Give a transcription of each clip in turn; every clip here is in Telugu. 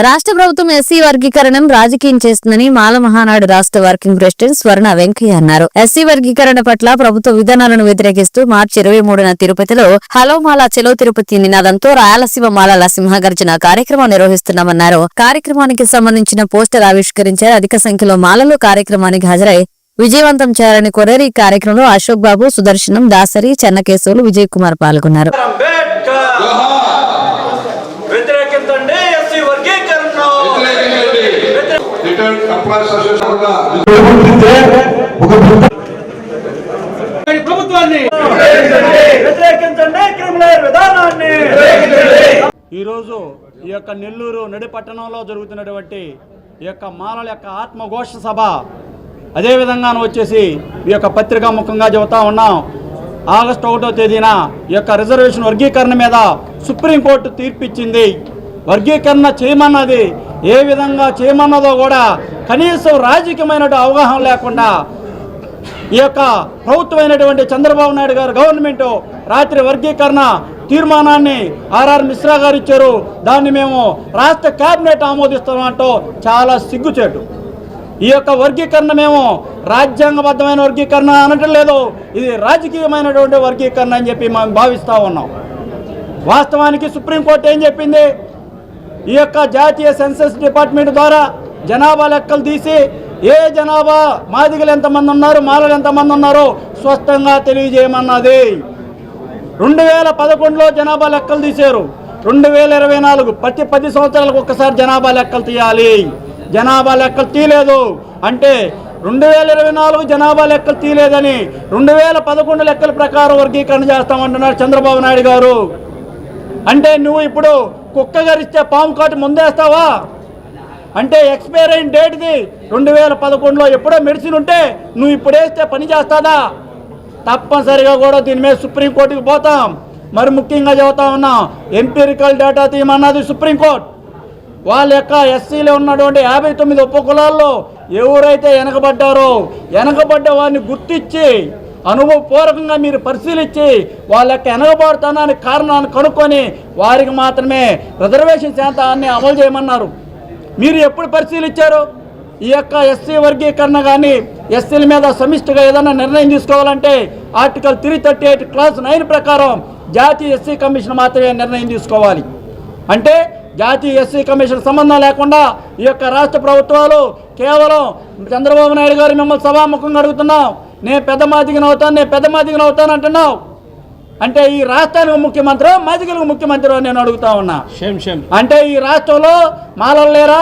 రాష్ట్ర ప్రభుత్వం ఎస్సీ వర్గీకరణను రాజకీయం చేస్తుందని మాల మహానాడు రాష్ట్ర వర్కింగ్ ప్రెసిడెంట్ స్వర్ణ వెంకయ్య అన్నారు. ఎస్సీ వర్గీకరణ పట్ల ప్రభుత్వ విధానాలను వ్యతిరేకిస్తూ మార్చి 23న తిరుపతిలో హలో మాల చెలో తిరుపతి నినాదంతో రాయలసీమ మాలల సింహగర్జన కార్యక్రమం నిర్వహిస్తున్నామన్నారు. కార్యక్రమానికి సంబంధించిన పోస్టర్ ఆవిష్కరించారు. అధిక సంఖ్యలో మాలలు కార్యక్రమానికి హాజరై విజయవంతం చేయాలని కోరారు. ఈ కార్యక్రమంలో అశోక్ బాబు, సుదర్శనం, దాసరి, చెన్నకేశవులు, విజయ్ కుమార్ పాల్గొన్నారు. ఈరోజు ఈ యొక్క నెల్లూరు నడి పట్టణంలో జరుగుతున్నటువంటి ఈ యొక్క మాలల యొక్క ఆత్మఘోష సభ, అదేవిధంగా వచ్చేసి ఈ యొక్క పత్రికా ముఖంగా చెబుతా ఉన్నాం. ఆగస్టు 1వ తేదీన ఈ యొక్క రిజర్వేషన్ వర్గీకరణ మీద సుప్రీంకోర్టు తీర్పిచ్చింది. వర్గీకరణ చేయమన్నది ఏ విధంగా చేయమన్నదో కూడా కనీసం రాజకీయమైన అవగాహన లేకుండా ఈ యొక్క ప్రభుత్వమైనటువంటి చంద్రబాబు నాయుడు గారు గవర్నమెంట్ రాత్రి వర్గీకరణ తీర్మానాన్ని ఆర్ఆర్ మిశ్రా గారు ఇచ్చారు. దాన్ని మేము రాష్ట్ర కేబినెట్ ఆమోదిస్తామంటూ చాలా సిగ్గుచేటు. ఈ యొక్క వర్గీకరణ మేము రాజ్యాంగబద్ధమైన వర్గీకరణ అనటం లేదు, ఇది రాజకీయమైనటువంటి వర్గీకరణ అని చెప్పి మేము భావిస్తూ ఉన్నాం. వాస్తవానికి సుప్రీంకోర్టు ఏం చెప్పింది? ఈ యొక్క జాతీయ సెన్సస్ డిపార్ట్మెంట్ ద్వారా జనాభా లెక్కలు తీసి ఏ జనాభా మాదిగలు ఎంతమంది ఉన్నారు, మాలలు ఎంతమంది ఉన్నారో స్పష్టంగా తెలియజేయమన్నది. 2011లో జనాభా లెక్కలు తీశారు. 2024 ప్రతి 10 సంవత్సరాలకు ఒక్కసారి జనాభా లెక్కలు తీయాలి. జనాభా లెక్కలు తీయలేదు అంటే 2024 జనాభా లెక్కలు తీయలేదని 2011 లెక్కల ప్రకారం వర్గీకరణ చేస్తామంటున్నారు చంద్రబాబు నాయుడు గారు. అంటే నువ్వు ఇప్పుడు కుక్క గరిస్తే పాము కాటు ముందేస్తావా? అంటే ఎక్స్పైర్ అయిన డేట్ది 2011లో ఎప్పుడో మెడిసిన్ ఉంటే నువ్వు ఇప్పుడు వేస్తే పని చేస్తుందా? తప్పనిసరిగా కూడా దీని మీద సుప్రీంకోర్టుకి పోతాం. మరి ముఖ్యంగా చెబుతా ఉన్నాం, ఎంపీరికల్ డేటా తీయమన్నది సుప్రీంకోర్టు. వాళ్ళ యొక్క ఎస్సీలో ఉన్నటువంటి 59 ఉపకులాల్లో ఎవరైతే వెనకబడ్డ వారిని గుర్తించి అనుభవపూర్వకంగా మీరు పరిశీలించి వాళ్ళ యొక్క వెనకబడతానానికి కారణాన్ని కనుక్కొని వారికి మాత్రమే రిజర్వేషన్ శాతాన్ని అమలు చేయమన్నారు. మీరు ఎప్పుడు పరిశీలించారు? ఈ యొక్క ఎస్సీ వర్గీకరణ కానీ ఎస్సీల మీద సమిష్టిగా ఏదైనా నిర్ణయం తీసుకోవాలంటే ఆర్టికల్ 338 క్లాస్ 9 ప్రకారం జాతీయ ఎస్సీ కమిషన్ మాత్రమే నిర్ణయం తీసుకోవాలి. అంటే జాతీయ ఎస్సీ కమిషన్ సంబంధం లేకుండా ఈ యొక్క రాష్ట్ర ప్రభుత్వాలు కేవలం చంద్రబాబు నాయుడు గారు మిమ్మల్ని సభాముఖంగా అడుగుతున్నాం, నేను పెద్ద మాదిగను అవుతాను అంటున్నావు. అంటే ఈ రాష్ట్రానికి ముఖ్యమంత్రి, మాదిగలకు ముఖ్యమంత్రి నేను అడుగుతా ఉన్నా. అంటే ఈ రాష్ట్రంలో మాలలు లేరా,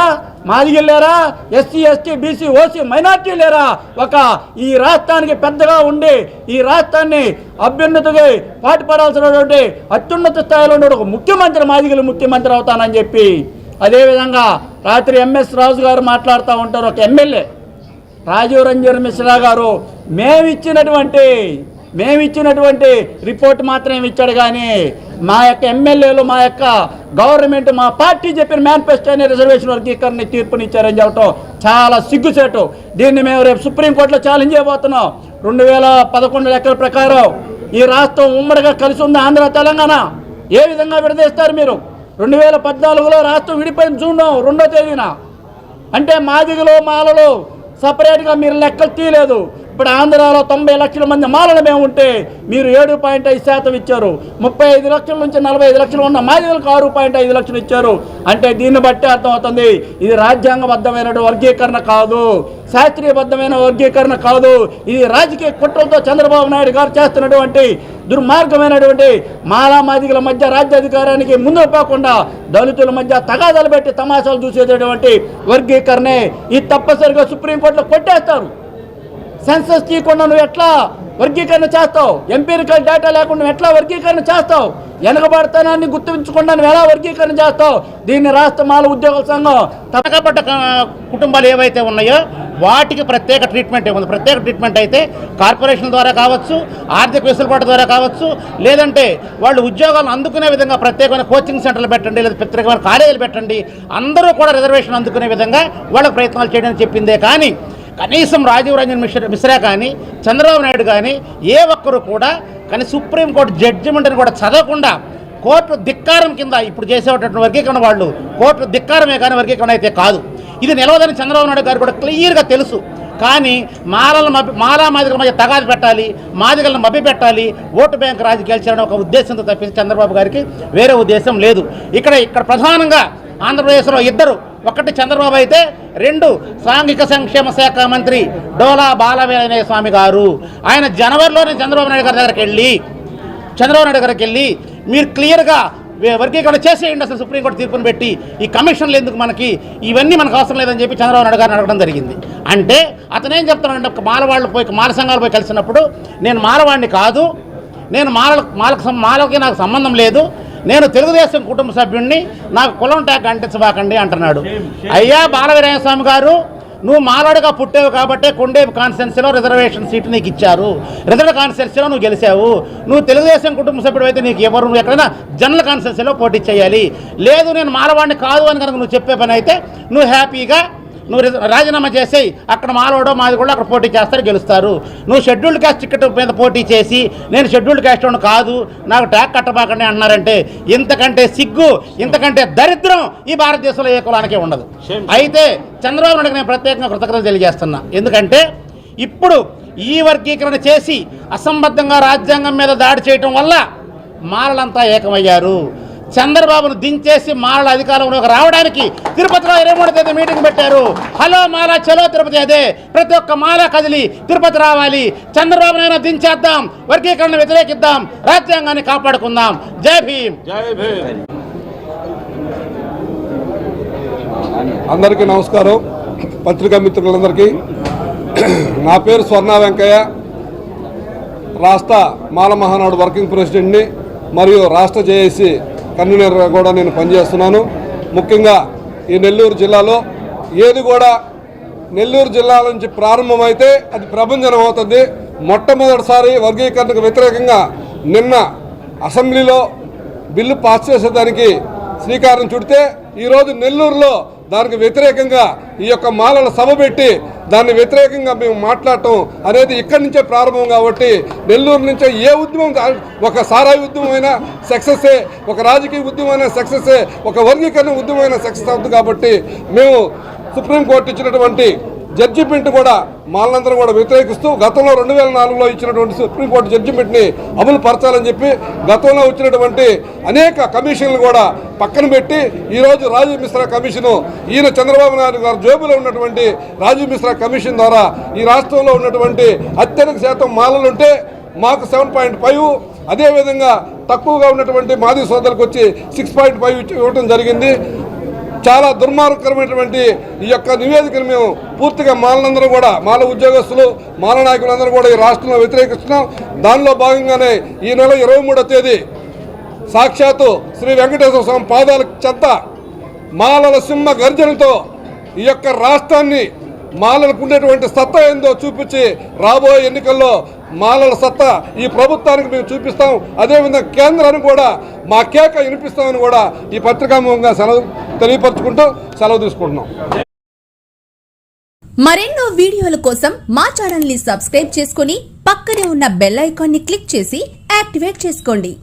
మాదిగలు లేరా, SC ST BC OC minority లేరా? ఈ రాష్ట్రానికి పెద్దగా ఉండి ఈ రాష్ట్రాన్ని అభ్యున్నతికి పాటుపడాల్సినటువంటి అత్యున్నత స్థాయిలో ఉండే ఒక ముఖ్యమంత్రి మాదిగలు ముఖ్యమంత్రి అవుతానని చెప్పి, అదేవిధంగా రాత్రి ఎంఎస్ రాజు గారు మాట్లాడుతూ ఉంటారు. ఒక ఎమ్మెల్యే రాజీవ్ రంజన్ మిశ్రా గారు మేమిచ్చినటువంటి రిపోర్ట్ మాత్రమే ఇచ్చాడు, కానీ మా యొక్క ఎమ్మెల్యేలు, మా యొక్క గవర్నమెంట్, మా పార్టీ చెప్పిన మేనిఫెస్టోని రిజర్వేషన్ వర్గీకరణ తీర్పునిచ్చారని చెప్పడం చాలా సిగ్గుచేటు. దీన్ని మేము రేపు సుప్రీంకోర్టులో ఛాలెంజ్ చేయబోతున్నాం. 2011 లెక్కల ప్రకారం ఈ రాష్ట్రం ఉమ్మడిగా కలిసి ఉంది ఆంధ్ర తెలంగాణ. ఏ విధంగా విడదీస్తారు మీరు? 2014లో రాష్ట్రం విడిపోయిన జూన్ 2వ తేదీన. అంటే మాదిగలు మాలలు సపరేట్గా మీరు లెక్కలు తీయలేదు. ఇప్పుడు ఆంధ్రాలో 90 లక్షల మంది మాలలు మేము ఉంటే మీరు 7.5% ఇచ్చారు. 35 లక్షల నుంచి 45 లక్షలు ఉన్న మాదిగలకు 6.5 లక్షలు ఇచ్చారు. అంటే దీన్ని బట్టి అర్థమవుతుంది, ఇది రాజ్యాంగబద్ధమైన వర్గీకరణ కాదు, శాస్త్రీయబద్ధమైన వర్గీకరణ కాదు. ఇది రాజకీయ కుట్రలతో చంద్రబాబు నాయుడు గారు చేస్తున్నటువంటి దుర్మార్గమైనటువంటి మాలా మాదిగల మధ్య రాజ్యాధికారానికి ముందుకు పోకుండా దళితుల మధ్య తగాదాలు పెట్టి తమాషాలు చూసేటటువంటి వర్గీకరణే. ఇది తప్పనిసరిగా సుప్రీంకోర్టులో కొట్టేస్తారు. సెన్సస్ తీయకుండా నువ్వు ఎట్లా వర్గీకరణ చేస్తావు? ఎంపీరికల్ డేటా లేకుండా నువ్వు ఎట్లా వర్గీకరణ చేస్తావు? వెనకబడతానాన్ని గుర్తించకుండా నువ్వు ఎలా వర్గీకరణ చేస్తావు? దీన్ని రాష్ట్ర మాల ఉద్యోగుల సంఘం వెనకబడ్డ కుటుంబాలు ఏవైతే ఉన్నాయో వాటికి ప్రత్యేక ట్రీట్మెంట్ ఉంది. ప్రత్యేక ట్రీట్మెంట్ అయితే కార్పొరేషన్ ద్వారా కావచ్చు, ఆర్థిక వెసులుబాటు ద్వారా కావచ్చు, లేదంటే వాళ్ళు ఉద్యోగాలు అందుకునే విధంగా ప్రత్యేకమైన కోచింగ్ సెంటర్లు పెట్టండి, లేదా ప్రత్యేకమైన కాలేజీలు పెట్టండి. అందరూ కూడా రిజర్వేషన్ అందుకునే విధంగా వాళ్ళకి ప్రయత్నాలు చేయడానికి చెప్పిందే కానీ కనీసం రాజీవ్ రంజన్ మిశ్రా కానీ చంద్రబాబు నాయుడు కానీ ఏ ఒక్కరు కూడా కానీ సుప్రీంకోర్టు జడ్జిమెంట్ని కూడా చదవకుండా కోర్టు ధిక్కారం కింద ఇప్పుడు చేసేటటువంటి వర్గీకరణ వాళ్ళు కోర్టు ధిక్కారమే కానీ వర్గీకరణ అయితే కాదు. ఇది నిలవదని చంద్రబాబు నాయుడు గారు కూడా క్లియర్గా తెలుసు. కానీ మాలా మాదిగల మధ్య తగాదు పెట్టాలి, మాదిగలను మభ్య పెట్టాలి, ఓటు బ్యాంక్ రాజకీయాలు చేయడం ఒక ఉద్దేశంతో తప్పించి చంద్రబాబు గారికి వేరే ఉద్దేశం లేదు. ఇక్కడ ప్రధానంగా ఆంధ్రప్రదేశ్లో ఇద్దరు, ఒకటి చంద్రబాబు అయితే, రెండు సాంఘిక సంక్షేమ శాఖ మంత్రి డోలా బాలవీరయ్య స్వామి గారు. ఆయన జనవరిలోనే చంద్రబాబు నాయుడు గారికి వెళ్ళి మీరు క్లియర్గా వర్గీకరణ చేసేయండి, అసలు సుప్రీంకోర్టు తీర్పును పెట్టి ఈ కమిషన్లు ఎందుకు మనకి, ఇవన్నీ మనకు అవసరం లేదని చెప్పి చంద్రబాబు నాయుడు గారిని అడగడం జరిగింది. అంటే అతనేం చెప్తున్నాడంటే మాల సంఘాలు పోయి కలిసినప్పుడు నేను మాలవాడిని కాదు, నేను మాలకి నాకు సంబంధం లేదు, నేను తెలుగుదేశం కుటుంబ సభ్యుడిని, నాకు కులం ట్యాగ్ అంటించబాకండి అంటున్నాడు. అయ్యా బాలవీరయ్య స్వామి గారు, నువ్వు మాలాడుగా పుట్టావు కాబట్టే కొండేపు కాన్స్టిట్యున్సీలో రిజర్వేషన్ సీటు నీకు ఇచ్చారు, రిజర్వ్ కాన్స్టిట్యున్సీలో నువ్వు గెలిచావు. నువ్వు తెలుగుదేశం కుటుంబ సభ్యుడు అయితే నీకు ఎవరు, నువ్వు ఎక్కడైనా జనరల్ కాన్స్టిట్యున్సీలో పోటీ చేయాలి. లేదు నేను మాలవాడిని కాదు అని కనుక నువ్వు చెప్పే పని అయితే నువ్వు హ్యాపీగా నువ్వు రాజీనామా చేసేయి, అక్కడ మాలోడో మాది కూడా అక్కడ పోటీ చేస్తారు, గెలుస్తారు. నువ్వు షెడ్యూల్డ్ క్యాస్ట్ టికెట్ మీద పోటీ చేసి నేను షెడ్యూల్డ్ క్యాస్ట్ వాడిని కాదు, నాకు ట్యాగ్ కట్టబాకండి అన్నారంటే ఇంతకంటే సిగ్గు, ఇంతకంటే దరిద్రం ఈ భారతదేశంలో ఏ కులానికే ఉండదు. అయితే చంద్రబాబు నాయుడుకి నేను ప్రత్యేకంగా కృతజ్ఞతలు తెలియజేస్తున్నా. ఎందుకంటే ఇప్పుడు ఈ వర్గీకరణ చేసి అసంబద్ధంగా రాజ్యాంగం మీద దాడి చేయటం వల్ల మాలలంతా ఏకమయ్యారు. చంద్రబాబును దించేసి మాలల అధికారంలోకి రావడానికి తిరుపతిలో 23వ తేదీ మీటింగ్ పెట్టారు. హలో మాల చలో తిరుపతి, అదే ప్రతి ఒక్క మాల కదిలి తిరుపతి రావాలి, చంద్రబాబునైనా దించేద్దాం, వర్గీకరణ వ్యతిరేకిద్దాం, రాజ్యాంగాన్ని కాపాడుకుందాం. జై భీమ్. అందరికీ నమస్కారం. పత్రికా మిత్రులందరికీ నా పేరు స్వర్ణ వెంకయ్య, రాష్ట్ర మాల మహానాడు వర్కింగ్ ప్రెసిడెంట్ని మరియు రాష్ట్ర జేఏసీ కన్వీనర్గా కూడా నేను పనిచేస్తున్నాను. ముఖ్యంగా ఈ నెల్లూరు జిల్లాలో ఏది కూడా నెల్లూరు జిల్లా నుంచి ప్రారంభమైతే అది ప్రభంజనం అవుతుంది. మొట్టమొదటిసారి వర్గీకరణకు వ్యతిరేకంగా నిన్న అసెంబ్లీలో బిల్లు పాస్ చేసేదానికి శ్రీకారం చుడితే ఈరోజు నెల్లూరులో దానికి వ్యతిరేకంగా ఈ యొక్క మాలల సభ పెట్టి దాన్ని వ్యతిరేకంగా మేము మాట్లాడటం అనేది ఇక్కడి నుంచే ప్రారంభం. కాబట్టి నెల్లూరు నుంచే ఏ ఉద్యమం, ఒక సారాయి ఉద్యమమైనా సక్సెస్సే, ఒక రాజకీయ ఉద్యమమైనా సక్సెస్సే, ఒక వర్గీకరణ ఉద్యమమైనా సక్సెస్ అవుతుంది. కాబట్టి మేము సుప్రీంకోర్టు ఇచ్చినటువంటి జడ్జిమెంట్ కూడా మాలందరూ కూడా వ్యతిరేకిస్తూ గతంలో 2004లో ఇచ్చినటువంటి సుప్రీంకోర్టు జడ్జిమెంట్ని అమలు పరచాలని చెప్పి గతంలో వచ్చినటువంటి అనేక కమిషన్లు కూడా పక్కన పెట్టి ఈరోజు రాజీవ్ మిశ్రా కమిషను, ఈయన చంద్రబాబు నాయుడు గారు జోబులో ఉన్నటువంటి రాజీవ్ మిశ్రా కమిషన్ ద్వారా ఈ రాష్ట్రంలో ఉన్నటువంటి అత్యధిక శాతం మాలలుంటే మాకు 7.5, అదేవిధంగా తక్కువగా ఉన్నటువంటి మాది సోదరులకు వచ్చి 6.5 ఇవ్వడం జరిగింది. చాలా దుర్మార్గకరమైనటువంటి ఈ యొక్క నివేదికను మేము పూర్తిగా మాలనందరూ కూడా, మాల ఉద్యోగస్తులు, మాల నాయకులందరూ కూడా ఈ రాష్ట్రంలో వ్యతిరేకిస్తున్నాం. దానిలో భాగంగానే ఈ నెల 23వ తేదీ సాక్షాత్తు శ్రీ వెంకటేశ్వర స్వామి పాదాల చెంత మాలల సింహ గర్జనతో ఈ యొక్క రాష్ట్రాన్ని, మాలలకు ఉండేటువంటి సత్తా ఏందో చూపించి రాబోయే ఎన్నికల్లో మాలల సత్తా ఈ ప్రభుత్వానికి మేము చూపిస్తాం. అదేవిధంగా కేంద్రానికి కూడా మా కేక వినిపిస్తామని కూడా ఈ పత్రికాముఖంగా తెలియపరచుకుంటూ సెలవు తీసుకుంటున్నాం. మరెన్నో వీడియోల కోసం మా ఛానల్ ని సబ్స్క్రైబ్ చేసుకుని పక్కనే ఉన్న బెల్ ఐకాన్ ని క్లిక్ చేసి యాక్టివేట్ చేసుకోండి.